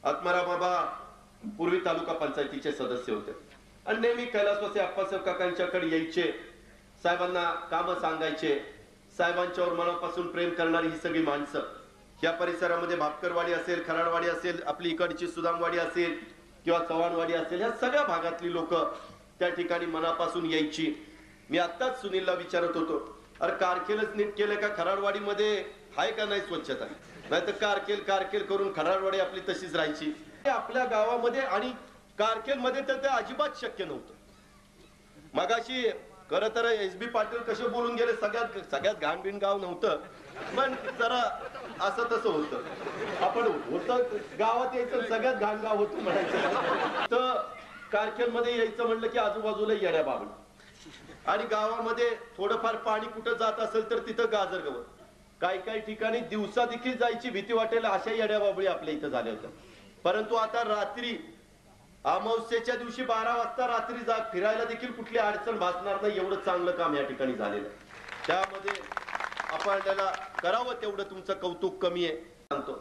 आत्माराम बाबा पूर्वी तालुका पंचायतीचे सदस्य होते आणि नेहमी कैलासवासी अप्पासाहेब काकांच्याकडे यायचे, साहेबांना काम सांगायचे. साहेबांच्यावर मनापासून प्रेम करणारी ही सगळी माणसं या परिसरामध्ये भापकरवाडी असेल, खराडवाडी असेल, आपली इकडची सुदामवाडी असेल किंवा चव्हाणवाडी असेल, या सगळ्या भागातली लोक त्या ठिकाणी मनापासून यायची. मी आत्ताच सुनीलला विचारत होतो, अरे कारकेलच नीट केलं का? खराडवाडीमध्ये आहे का नाही स्वच्छता? नाही तर कारकेल कारकेल करून खराडवाडी आपली तशीच राहायची. आपल्या गावामध्ये आणि कारकेल मध्ये तर ते अजिबात शक्य नव्हतं. मगाशी खरं तर SB पाटील कसे बोलून गेले, सगळ्यात घाणबिण गाव नव्हतं, पण जरा असं तसं होतं. आपण होतं गावात यायचं, सगळ्यात घाण गाव होतं म्हणायचं. तर कारकेल मध्ये यायचं म्हणलं की आजूबाजूला येड्या बाबळ आणि गावामध्ये थोडंफार पाणी कुठं जात असेल तर तिथं गाजर गवत. काही ठिकाणी दिवसा देखील जायची भीती वाटेल अशा येड्या बाबळी आपल्या इथं झाल्या होत्या. परंतु आता रात्री अमावस्येच्या दिवशी 12 वाजता रात्री फिरायला देखील कुठली अडचण भासणार नाही, एवढं चांगलं काम या ठिकाणी झालेलं. त्यामध्ये आपण त्याला करावं तेवढं तुमचं कौतुक कमी आहे. सांगतो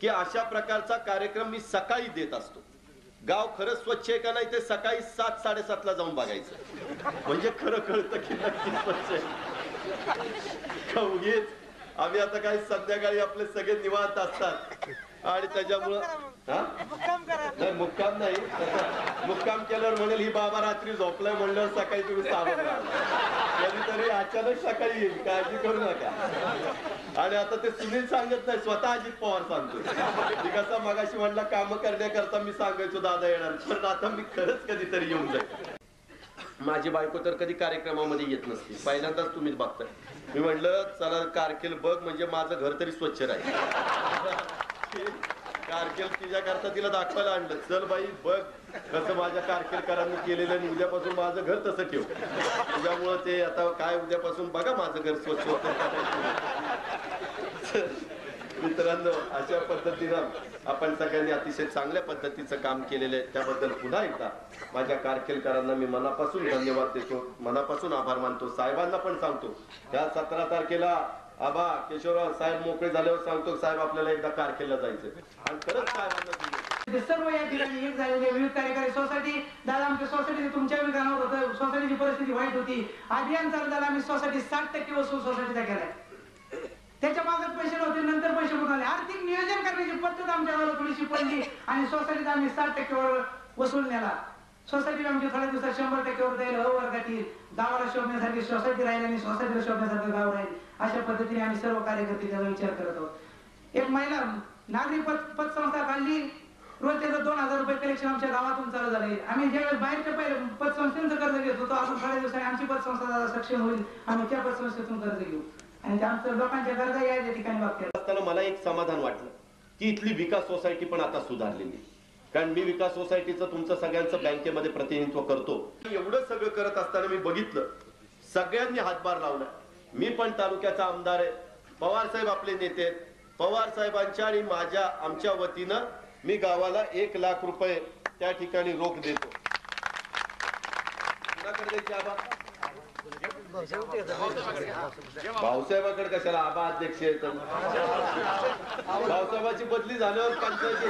की अशा प्रकारचा कार्यक्रम मी सकाळी देत असतो. गाव खरंच स्वच्छ आहे का नाही ते सकाळी 7-7:30 ला जाऊन बघायचं, म्हणजे खरं कळतं की नक्की स्वच्छ आहे. उगीच आम्ही आता काही संध्याकाळी आपले सगळे निवांत असतात आणि त्याच्यामुळं मुक्काम नाही, मुक्काम केल्यावर म्हणेल ही बाबा रात्री झोपलाय म्हणल्यावर सकाळी तुम्ही सावध राहा, कधीतरी अचानक सकाळी येईल, काळजी करू नका. आणि आता ते सुनील सांगत नाही, स्वतः अजित पवार सांगतोय. कसा मगाशी म्हणला काम करण्याकरता मी सांगायचो दादा येणार, पण आता मी खरंच कधीतरी येऊन जाईल. माझी बायको तर कधी कार्यक्रमामध्ये येत नसते, पहिल्यांदाच तुम्हीच बघताय. मी म्हणलं चला कारकेल बघ, म्हणजे माझं घर तरी स्वच्छ राहील. कारकेल तिच्याकरता तिला दाखवायला आणलं, चल बाई बघ कसं माझ्या कारकेलकरांनी केलेलं आणि उद्यापासून माझं घर तसं ठेव. त्याच्यामुळं ते आता काय उद्यापासून बघा माझं घर स्वच्छ होतं. मित्रांनो, अशा पद्धतीनं आपण सगळ्यांनी अतिशय चांगल्या पद्धतीचं काम केलेलं आहे. त्याबद्दल पुन्हा एकदा माझ्या कारकेलकरांना मी मनापासून धन्यवाद देतो, मनापासून आभार मानतो. साहेबांना पण सांगतो, त्या 17 तारखेला आबा केशवराव साहेब मोकळे झाल्यावर सांगतो, साहेब आपल्याला एकदा कारकेलला जायचं. आणि खरंच साहेबांना सर्व या ठिकाणी एक झालेले विविध कार्यकारी सोसायटी. दादा आमच्या सोसायटी तुमच्या विधानावर होतं, सोसायटीची परिस्थिती वाईट होती. अभियान चालू झालं, आम्ही सोसायटी 60% वसूल सोसायटीचा केलाय. त्याच्या मागे पैसे नव्हते, नंतर पैसे कुठून आले? आर्थिक नियोजन करण्याची पद्धत आमच्या गावाला थोडीशी पडली आणि सोसायटीत आम्ही 60% वसूल नेला. सोसायटी आमची थोड्या दिवसात 100% जाईल. वर्गातील गावाला शोधण्यासाठी सोसायटी राहील आणि सोसायटीला शोधण्यासाठी गाव राहील. अशा पद्धतीने आम्ही सर्व कार्यकर्ते त्याचा विचार करत आहोत. एक महिला नागरी पतसंस्था काढली, रोज त्याचं 2000 रुपये कलेक्शन आमच्या गावातून चालू झाले. आम्ही ज्यावेळेस बाहेरच्या पहिले पतसंस्थेचं कर्ज घेत होतो, अजून थोड्या दिवसांनी आमची पतसंस्था सक्षम होईल, आम्ही त्या पतसंस्थेतून कर्ज घेऊ आणि आमच्या लोकांच्या गरजा या ठिकाणी वागतात. असताना मला एक समाधान वाटलं की इथली विकास सोसायटी पण आता सुधारलेली. कारण मी विकास सोसायटीचं तुमचं सगळ्यांचं बँकेमध्ये प्रतिनिधित्व करतो. एवढं सगळं करत असताना मी बघितलं सगळ्यांनी हातभार लावला. मी पण तालुक्याचा आमदार आहे, पवार साहेब आपले नेते आहेत. पवार साहेबांच्या आणि आमच्या वतीनं मी गावाला 1 लाख रुपये त्या ठिकाणी रोख देतो. भाऊसाहेबाकडे कशाला? आबा अध्यक्ष आहेत. भाऊसाहेबाची बदली झाल्यावर पंचायत